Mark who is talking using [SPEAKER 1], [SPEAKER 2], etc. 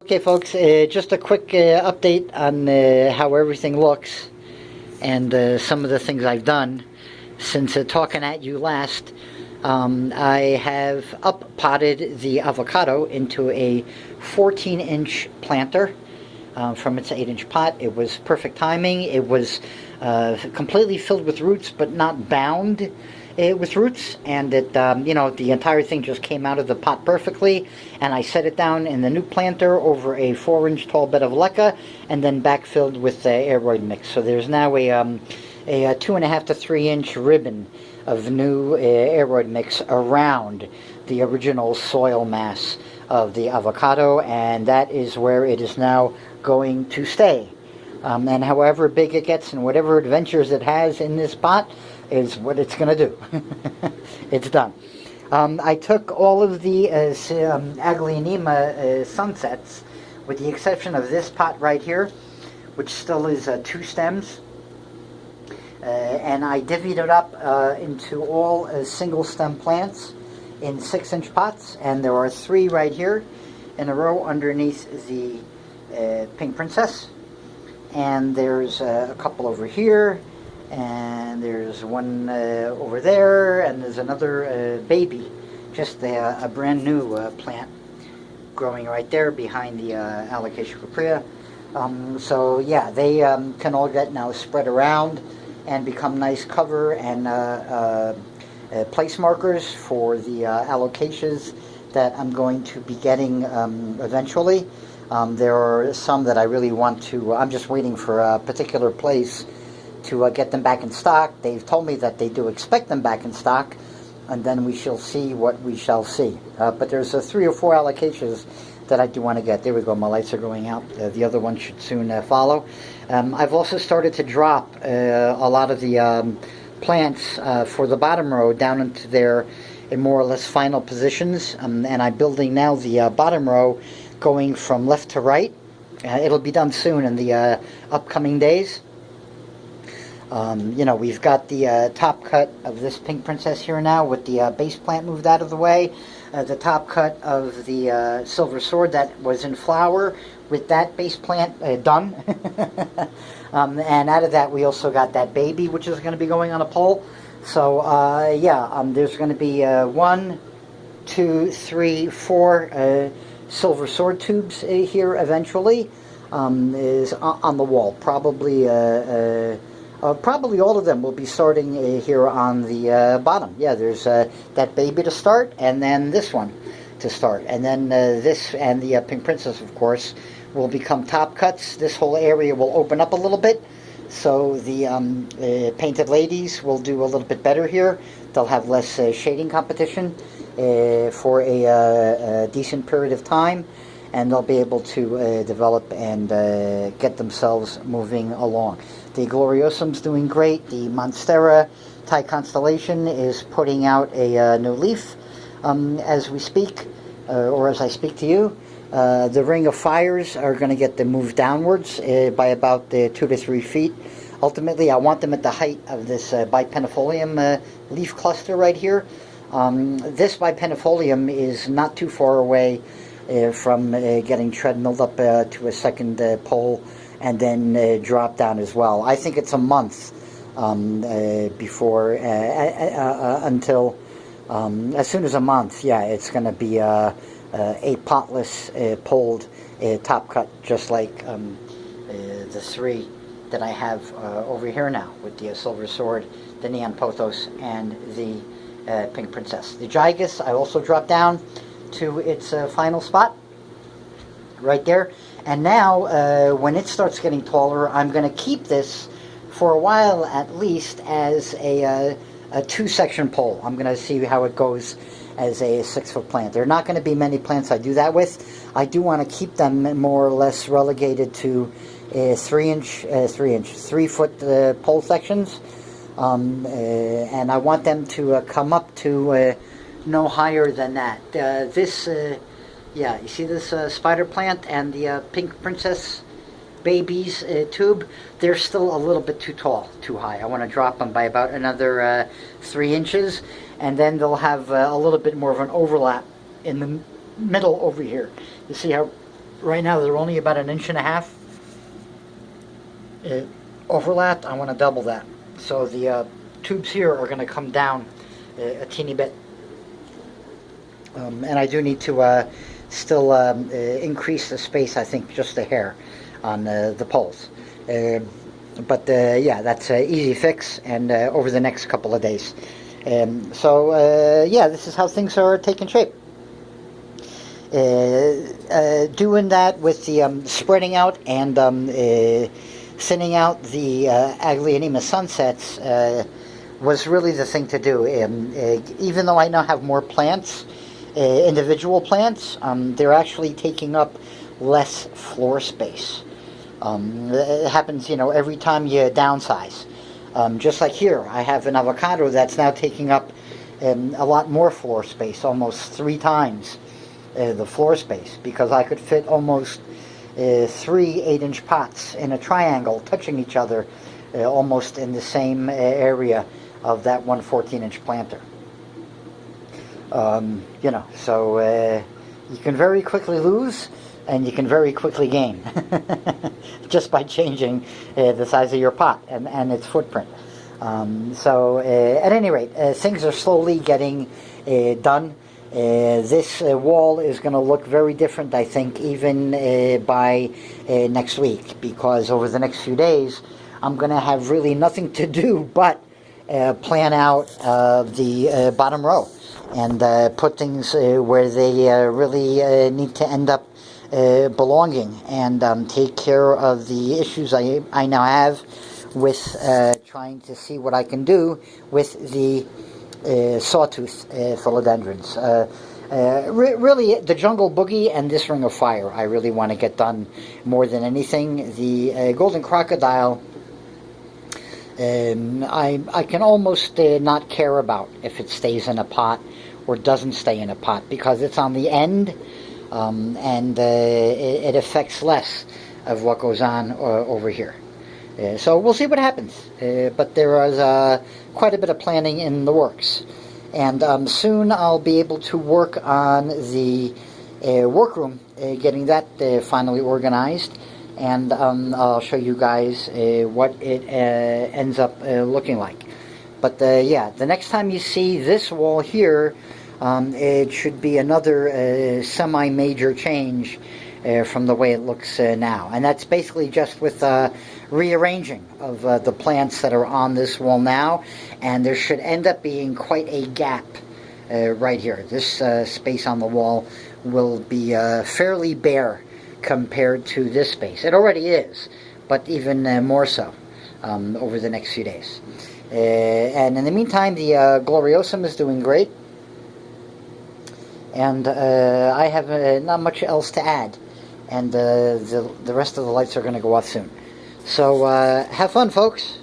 [SPEAKER 1] Okay, folks, just a quick update on how everything looks and some of the things I've done since talking at you last. I have up potted the avocado into a 14-inch planter from its 8-inch pot. It was perfect timing. It was completely filled with roots, but not bound with roots, and it, the entire thing just came out of the pot perfectly. And I set it down in the new planter over a 4-inch tall bed of leca, and then backfilled with aeroid mix. So there's now a 2.5 to 3-inch ribbon of new aeroid mix around the original soil mass of the avocado, and that is where it is now going to stay. And however big it gets and whatever adventures it has in this pot is what it's going to do. It's done. I took all of the Aglaonema sunsets, with the exception of this pot right here, which still is 2 stems. And I divvied it up into all single stem plants in 6-inch pots, and there are 3 right here in a row underneath the Pink Princess. And there's a couple over here, and there's one over there, and there's another baby, just a brand new plant growing right there behind the Alocasia cuprea. So yeah, they can all get now spread around and become nice cover and place markers for the alocasias that I'm going to be getting eventually. There are some that I really want to, I'm just waiting for a particular place to get them back in stock. They've told me that they do expect them back in stock, and then we shall see what we shall see. But there's 3 or 4 alocasias that I do want to get. There we go, my lights are going out. The other one should soon follow. I've also started to drop a lot of the plants for the bottom row down into their more or less final positions, and I'm building now the bottom row going from left to right. It'll be done soon in the upcoming days. We've got the top cut of this Pink Princess here now with the base plant moved out of the way. The top cut of the Silver Sword that was in flower with that base plant done. And out of that we also got that baby, which is going to be going on a pole. So there's going to be 1, 2, 3, 4 Silver Sword tubes here eventually, is on the wall. Probably all of them will be starting here on the bottom. Yeah, there's that baby to start, and then this one to start, and then this and the Pink Princess, of course, will become top cuts. This whole area will open up a little bit, so the Painted Ladies will do a little bit better here. They'll have less shading competition for a decent period of time, and they'll be able to develop and get themselves moving along. The Gloriosum's doing great. The Monstera Thai Constellation is putting out a new leaf as we speak, or as I speak to you. The Ring of Fires are going to get them moved downwards by about 2 to 3 feet. Ultimately, I want them at the height of this Bipenifolium leaf cluster right here. This Bipenifolium is not too far away from getting treadmilled up to a second pole and then drop down as well. I think it's a month before, until, as soon as a month, yeah, it's going to be a potless, poled top cut, just like the 3 that I have over here now with the Silver Sword, the Neon Pothos, and the Pink Princess. The Gigas I also dropped down to its final spot right there. And now, when it starts getting taller, I'm going to keep this for a while at least as a 2-section pole. I'm going to see how it goes as a 6-foot plant. There are not going to be many plants I do that with. I do want to keep them more or less relegated to 3-foot pole sections. And I want them to come up to no higher than that. You see this spider plant and the Pink Princess babies tube? They're still a little bit too tall, too high. I want to drop them by about another 3 inches, and then they'll have a little bit more of an overlap in the middle over here. You see how right now they're only about 1.5 inches overlapped. I want to double that. So the tubes here are going to come down a teeny bit. And I do need to still increase the space, I think, just a hair on the poles. But yeah, that's an easy fix, and over the next couple of days. So yeah, this is how things are taking shape. Doing that with the spreading out and thinning out the Aglaonema sunsets was really the thing to do. Even though I now have more plants, individual plants, they're actually taking up less floor space. It happens, every time you downsize. Just like here, I have an avocado that's now taking up a lot more floor space, almost 3 times the floor space, because I could fit almost 3 8-inch pots in a triangle touching each other almost in the same area of that one 14-inch planter. So you can very quickly lose, and you can very quickly gain just by changing the size of your pot and its footprint. So at any rate, things are slowly getting done. This wall is going to look very different, I think, even by next week, because over the next few days I'm going to have really nothing to do but plan out the bottom row and put things where they really need to end up belonging, and take care of the issues I now have with trying to see what I can do with the sawtooth philodendrons. Really, the Jungle Boogie and this Ring of Fire I really want to get done more than anything. The Golden Crocodile, I can almost not care about if it stays in a pot or doesn't stay in a pot, because it's on the end, and it affects less of what goes on over here. So we'll see what happens. But there is quite a bit of planning in the works. And soon I'll be able to work on the workroom, getting that finally organized. And I'll show you guys what it ends up looking like. But yeah, the next time you see this wall here, it should be another semi-major change from the way it looks now. And that's basically just with rearranging of the plants that are on this wall now. And there should end up being quite a gap right here. This space on the wall will be fairly bare compared to this space. It already is, but even more so over the next few days. And in the meantime, the Gloriosum is doing great. And I have not much else to add. And the rest of the lights are going to go off soon. So have fun, folks.